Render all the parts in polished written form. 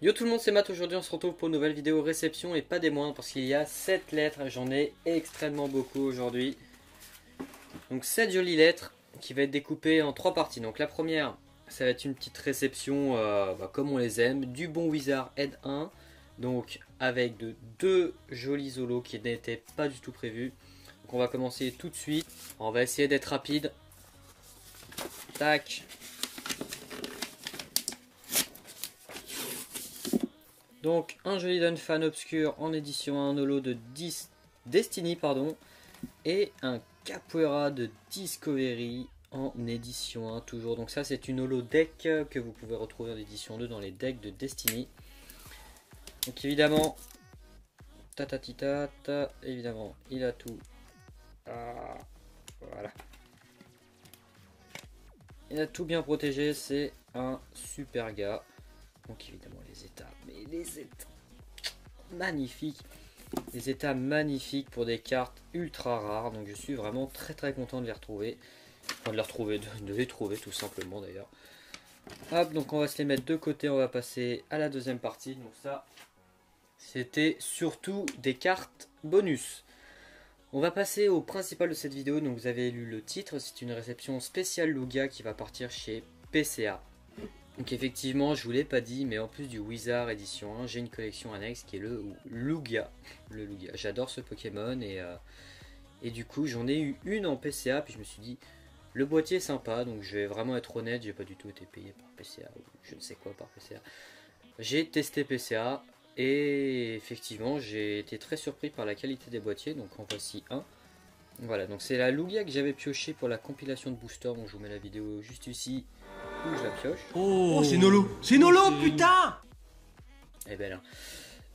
Yo tout le monde, c'est Matt. Aujourd'hui on se retrouve pour une nouvelle vidéo réception et pas des moindres parce qu'il y a 7 lettres, j'en ai extrêmement beaucoup aujourd'hui. Donc 7 jolies lettres qui va être découpées en 3 parties. Donc la première, ça va être une petite réception comme on les aime, du bon Wizard Aide 1. Donc avec de 2 jolis holos qui n'étaient pas du tout prévus. Donc on va commencer tout de suite, on va essayer d'être rapide. Tac. Donc un joli Dunfan obscur en édition 1, un holo de Destiny et un Capoeira de Discovery en édition 1 toujours. Donc ça c'est une holo deck que vous pouvez retrouver en édition 2 dans les decks de Destiny. Donc évidemment, évidemment il a tout. Ah, voilà. Il a tout bien protégé, c'est un super gars. Donc évidemment les états, mais les états magnifiques, les états magnifiques pour des cartes ultra rares. Donc je suis vraiment très content de les retrouver, enfin de les trouver tout simplement d'ailleurs. Hop, donc on va se les mettre de côté, on va passer à la deuxième partie. Donc ça, c'était surtout des cartes bonus. On va passer au principal de cette vidéo. Donc vous avez lu le titre, c'est une réception spéciale Lugia qui va partir chez PCA. Donc effectivement, je vous l'ai pas dit, mais en plus du Wizard édition 1, j'ai une collection annexe qui est le Lugia. Le Lugia. J'adore ce Pokémon et du coup j'en ai eu une en PCA, puis je me suis dit, le boîtier est sympa, donc je vais vraiment être honnête, j'ai pas du tout été payé par PCA, ou je ne sais quoi par PCA. J'ai testé PCA et effectivement j'ai été très surpris par la qualité des boîtiers, donc en voici un. Voilà, donc c'est la Lugia que j'avais pioché pour la compilation de booster, donc je vous mets la vidéo juste ici. Où je la pioche. Oh, c'est Nolo. C'est Nolo, putain. Et belle.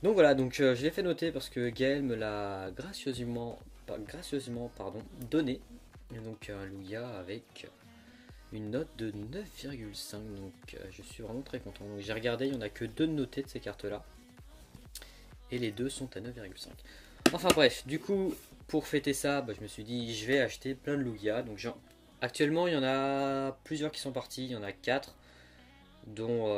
Donc voilà, donc je l'ai fait noter parce que Gaël me l'a gracieusement donné. Et donc un Lugia avec une note de 9,5. Donc je suis vraiment très content. Donc j'ai regardé, il n'y en a que 2 notés de ces cartes là. Et les 2 sont à 9,5. Enfin bref, du coup, pour fêter ça, je me suis dit je vais acheter plein de Lugia. Donc actuellement, il y en a plusieurs qui sont partis, il y en a 4, dont...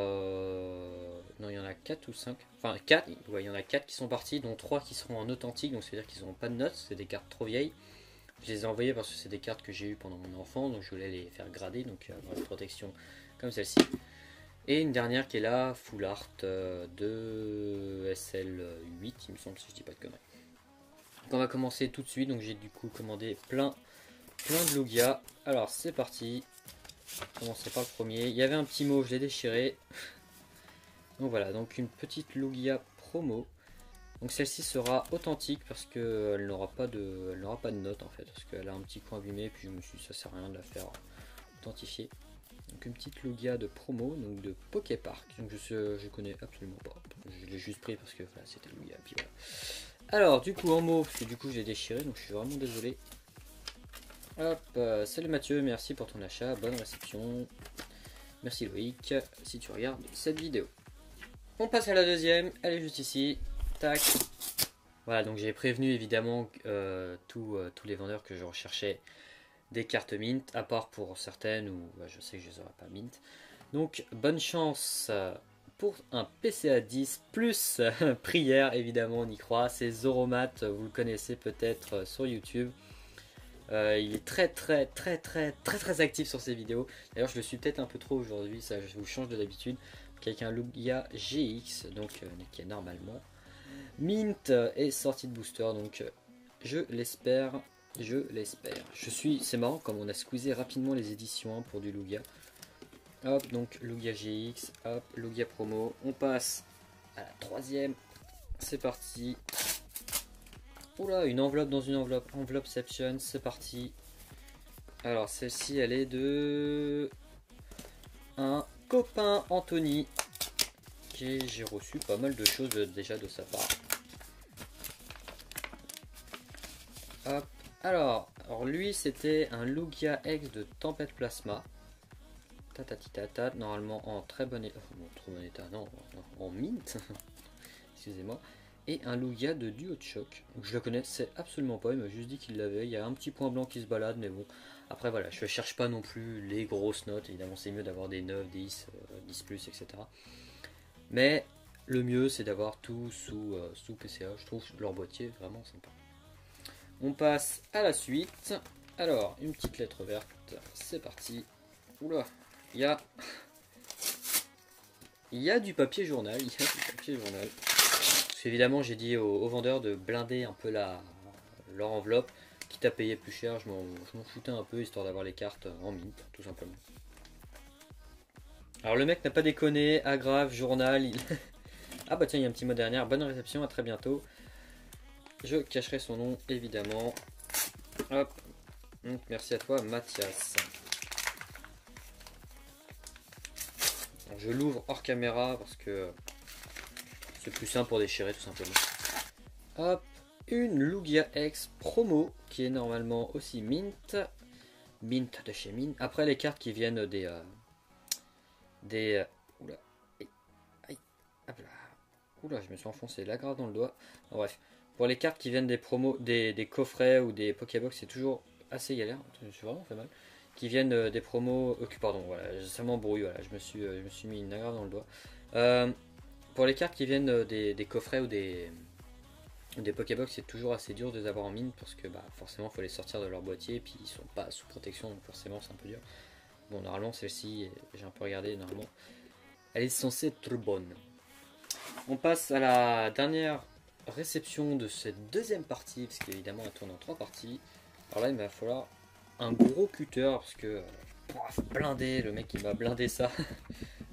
non, il y en a 4 ou 5, enfin 4, ouais, il y en a 4 qui sont partis, dont 3 qui seront en authentique, donc c'est à dire qu'ils n'auront pas de notes, c'est des cartes trop vieilles. Je les ai envoyées parce que c'est des cartes que j'ai eues pendant mon enfant, donc je voulais les faire grader, donc avoir une protection comme celle-ci. Et une dernière qui est là, Full Art de SL8, il me semble, si je dis pas de conneries. Donc on va commencer tout de suite, donc j'ai du coup commandé plein de Lugia. Alors c'est parti. Commencer par le premier. Il y avait un petit mot, je l'ai déchiré. Donc voilà, donc une petite Lugia promo. Donc celle-ci sera authentique parce qu'elle n'aura pas de note en fait. Parce qu'elle a un petit coin abîmé. Puis je me suis dit ça sert à rien de la faire authentifier. Donc une petite Lugia de promo, donc de Poképark. Donc je connais absolument pas. Je l'ai juste pris parce que voilà, c'était Lugia. Puis voilà. Alors du coup en mot, parce que du coup je l'ai déchiré. Donc je suis vraiment désolé. Hop, salut Mathieu, merci pour ton achat, bonne réception. Merci Loïc, si tu regardes cette vidéo. On passe à la deuxième, elle est juste ici. Tac. Voilà, donc j'ai prévenu évidemment tous les vendeurs que je recherchais des cartes mint, à part pour certaines où je sais que je les aurai pas mint. Donc bonne chance pour un PCA 10 plus prière, évidemment on y croit. C'est Zoromat, vous le connaissez peut-être sur YouTube. Il est très actif sur ses vidéos. D'ailleurs je le suis peut-être un peu trop aujourd'hui, ça je vous change de l'habitude. Avec un Lugia GX, donc qui est normalement mint et sortie de booster, donc je l'espère. C'est marrant comme on a squeezé rapidement les éditions 1 pour du Lugia. Hop, donc Lugia GX, hop, Lugia promo. On passe à la troisième. C'est parti. Oula, une enveloppe dans une enveloppe. Enveloppeception, c'est parti. Alors celle-ci, elle est de un copain Anthony. J'ai reçu pas mal de choses déjà de sa part. Hop. Alors lui c'était un Lugia X de Tempête Plasma. Normalement en très bon état. Bon, trop bon état, non, en mint. Excusez-moi. Et un Lugia de duo de choc. Donc, je le connaissais absolument pas, il m'a juste dit qu'il l'avait. Il y a un petit point blanc qui se balade, mais bon. Après voilà, je cherche pas non plus les grosses notes. Évidemment, c'est mieux d'avoir des 9, 10, 10 plus, etc. Mais le mieux, c'est d'avoir tout sous PCA. Je trouve leur boîtier vraiment sympa. On passe à la suite. Alors, une petite lettre verte. C'est parti. Oula, il y a du papier journal. Il y a du papier journal. Parce qu'évidemment, j'ai dit aux vendeurs de blinder un peu leur enveloppe. Quitte à payer plus cher, je m'en foutais un peu, histoire d'avoir les cartes en mint, tout simplement. Alors le mec n'a pas déconné, aggrave, journal. Ah bah tiens, il y a un petit mot dernier. Bonne réception, à très bientôt. Je cacherai son nom, évidemment. Hop. Donc, merci à toi, Mathias. Je l'ouvre hors caméra parce que c'est plus simple pour déchirer, tout simplement. Hop. Une Lugia X promo qui est normalement aussi mint. Mint de chez Mint. Après les cartes qui viennent oula. Aïe. Hop là. Oula, je me suis enfoncé la grave dans le doigt. En bref. Pour les cartes qui viennent des promos, des coffrets ou des Pokébox, c'est toujours assez galère. Je me suis vraiment fait mal. Qui viennent des promos. Pardon, voilà, ça m'embrouille. Voilà, je me suis mis une grave dans le doigt. Pour les cartes qui viennent des coffrets ou des Pokébox, c'est toujours assez dur de les avoir en mine parce que forcément il faut les sortir de leur boîtier et puis ils sont pas sous protection, donc forcément c'est un peu dur. Bon, normalement celle-ci, j'ai un peu regardé, normalement elle est censée être bonne. On passe à la dernière réception de cette deuxième partie, parce qu'évidemment elle tourne en 3 parties. Alors là il va falloir un gros cutter parce que blindé, le mec il m'a blindé ça.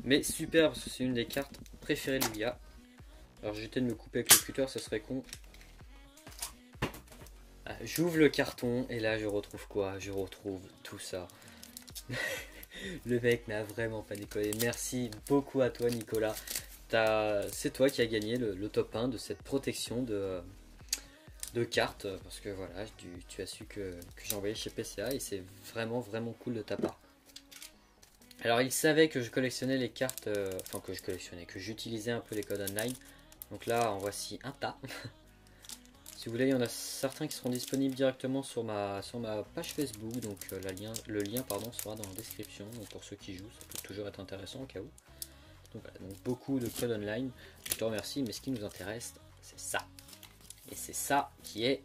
Mais super parce que c'est une des cartes préférées de Lugia. Alors j'étais de me couper avec le cutter, ça serait con. J'ouvre le carton et là je retrouve quoi? Je retrouve tout ça. Le mec n'a vraiment pas déconné. Merci beaucoup à toi Nicolas. C'est toi qui as gagné le top 1 de cette protection de cartes. Parce que voilà, tu as su que j'ai envoyé chez PCA et c'est vraiment cool de ta part. Alors il savait que je collectionnais les cartes, que j'utilisais un peu les codes online. Donc là en voici un tas. Si vous voulez, il y en a certains qui seront disponibles directement sur ma page Facebook, donc le lien sera dans la description. Donc pour ceux qui jouent, ça peut toujours être intéressant au cas où. Donc, voilà, donc beaucoup de codes online. Je te remercie, mais ce qui nous intéresse, c'est ça. Et c'est ça qui est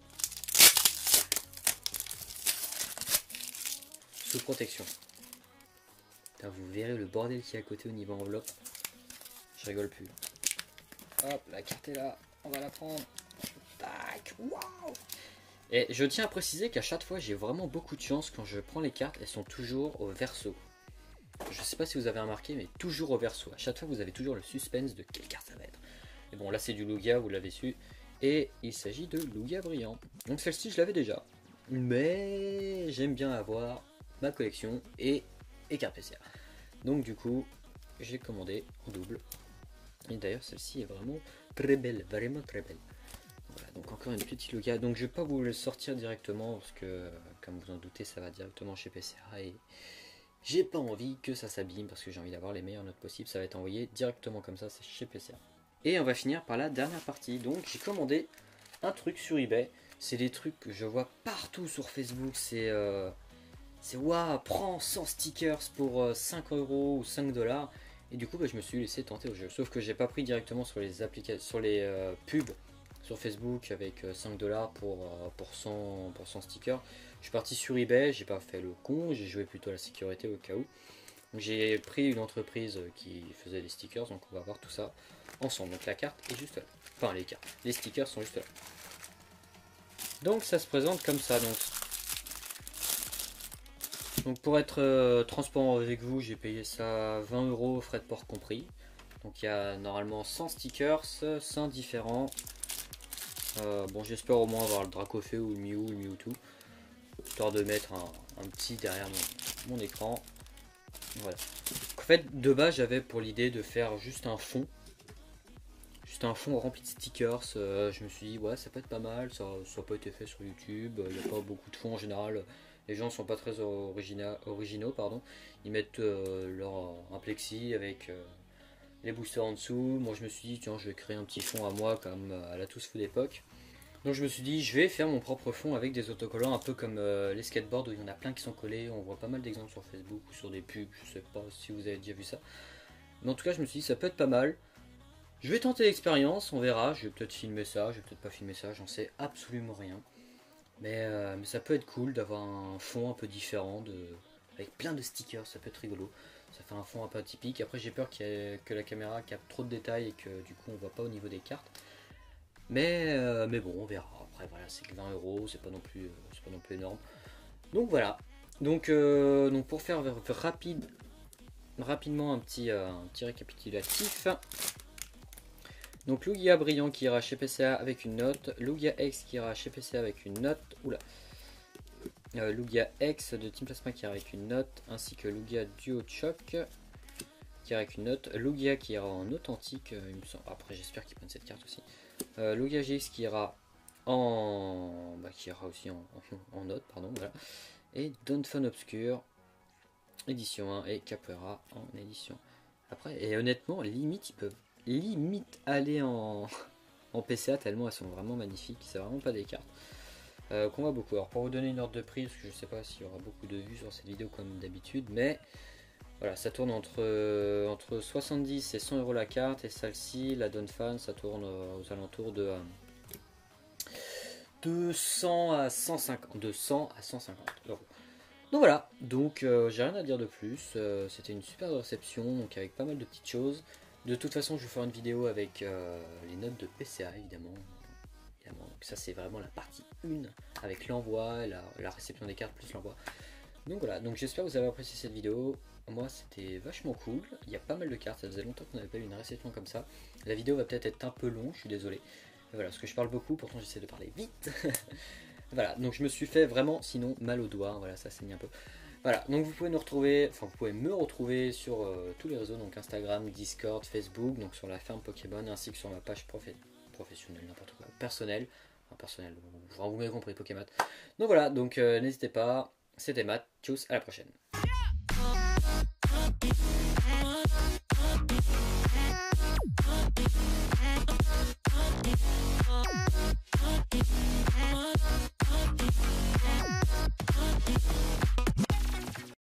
sous protection. Putain, vous verrez le bordel qui est à côté au niveau enveloppe. Je rigole plus. Hop, la carte est là, on va la prendre. Waouh! Et je tiens à préciser qu'à chaque fois j'ai vraiment beaucoup de chance quand je prends les cartes, elles sont toujours au verso. Je sais pas si vous avez remarqué, mais toujours au verso. À chaque fois vous avez toujours le suspense de quelle carte ça va être. Et bon là c'est du Lugia, vous l'avez su. Et il s'agit de Lugia brillant. Donc celle-ci je l'avais déjà. Mais j'aime bien avoir ma collection et cartes PCA. Donc du coup j'ai commandé en double. Et d'ailleurs celle-ci est vraiment très belle, vraiment très belle. Voilà, donc encore une petite Lugia. Donc je vais pas vous le sortir directement parce que comme vous en doutez ça va directement chez PCA et j'ai pas envie que ça s'abîme parce que j'ai envie d'avoir les meilleures notes possibles. Ça va être envoyé directement comme ça, c'est chez PCA. Et on va finir par la dernière partie. Donc j'ai commandé un truc sur eBay. C'est des trucs que je vois partout sur Facebook. C'est waouh, prends 100 stickers pour 5 € ou 5 $. Et du coup je me suis laissé tenter au jeu. Sauf que j'ai pas pris directement sur les applications, sur les pubs sur Facebook avec 5 $ pour 100 stickers. Je suis parti sur eBay, j'ai pas fait le con, j'ai joué plutôt à la sécurité au cas où. J'ai pris une entreprise qui faisait des stickers, donc on va voir tout ça ensemble. Donc la carte est juste là. Enfin les stickers sont juste là. Donc ça se présente comme ça. Donc pour être transparent avec vous, j'ai payé ça 20 €, frais de port compris. Donc il y a normalement 100 stickers, 100 différents. Bon j'espère au moins avoir le Dracofeu ou le Mew ou le Mewtwo, histoire de mettre un petit derrière mon écran. Voilà. En fait de base j'avais pour l'idée de faire juste un fond rempli de stickers. Je me suis dit ouais ça peut être pas mal, ça n'a pas été fait sur YouTube, il n'y a pas beaucoup de fonds en général, les gens sont pas très originaux pardon. Ils mettent un plexi avec les boosters en dessous. Moi je me suis dit tiens je vais créer un petit fond à moi comme à la Tous Fou d'époque. Donc je me suis dit je vais faire mon propre fond avec des autocollants un peu comme les skateboards où il y en a plein qui sont collés. On voit pas mal d'exemples sur Facebook ou sur des pubs, je sais pas si vous avez déjà vu ça. Mais en tout cas je me suis dit ça peut être pas mal. Je vais tenter l'expérience, on verra, je vais peut-être filmer ça, je vais peut-être pas filmer ça, j'en sais absolument rien. Mais ça peut être cool d'avoir un fond un peu différent, avec plein de stickers, ça peut être rigolo. Ça fait un fond un peu atypique. Après j'ai peur que la caméra capte trop de détails et que du coup on voit pas au niveau des cartes. Mais bon on verra. Après voilà c'est que 20 €, c'est pas non plus énorme. Donc voilà. Donc pour faire rapidement un petit récapitulatif. Donc Lugia Brillant qui ira chez PCA avec une note, Lugia X qui ira chez PCA avec une note, Lugia X de Team Plasma qui ira avec une note, ainsi que Lugia Duo Choc qui ira avec une note, Lugia qui ira en authentique, il me semble. Après j'espère qu'ils prennent cette carte aussi, Lugia GX qui ira aussi en note, pardon, voilà. Et Donphan Obscure édition 1 et Capoeira en édition. Après, et honnêtement, limite, ils peuvent aller en PCA tellement elles sont vraiment magnifiques. C'est vraiment pas des cartes qu'on voit beaucoup. Alors, pour vous donner une ordre de prix, parce que je sais pas s'il y aura beaucoup de vues sur cette vidéo comme d'habitude, mais voilà, ça tourne entre 70 et 100 € la carte, et celle-ci, la Donphan, ça tourne aux alentours de 200 à 150 €. Donc voilà, donc j'ai rien à dire de plus, c'était une super réception, donc avec pas mal de petites choses. De toute façon je vais faire une vidéo avec les notes de PCA évidemment. Donc ça c'est vraiment la partie 1 avec l'envoi, la réception des cartes plus l'envoi. Donc voilà, donc j'espère que vous avez apprécié cette vidéo. Moi c'était vachement cool, il y a pas mal de cartes, ça faisait longtemps qu'on n'avait pas eu une réception comme ça. La vidéo va peut-être être un peu longue, je suis désolé. Voilà, parce que je parle beaucoup, pourtant j'essaie de parler vite. Voilà, donc je me suis fait vraiment sinon mal au doigt, voilà, ça saigne un peu. Voilà, donc vous pouvez me retrouver sur tous les réseaux, donc Instagram, Discord, Facebook, donc sur la ferme Pokémon, ainsi que sur ma page professionnelle, n'importe quoi, personnelle, vous m'avez compris, Pokémon. Donc voilà, donc n'hésitez pas, c'était Matt, tchuss, à la prochaine.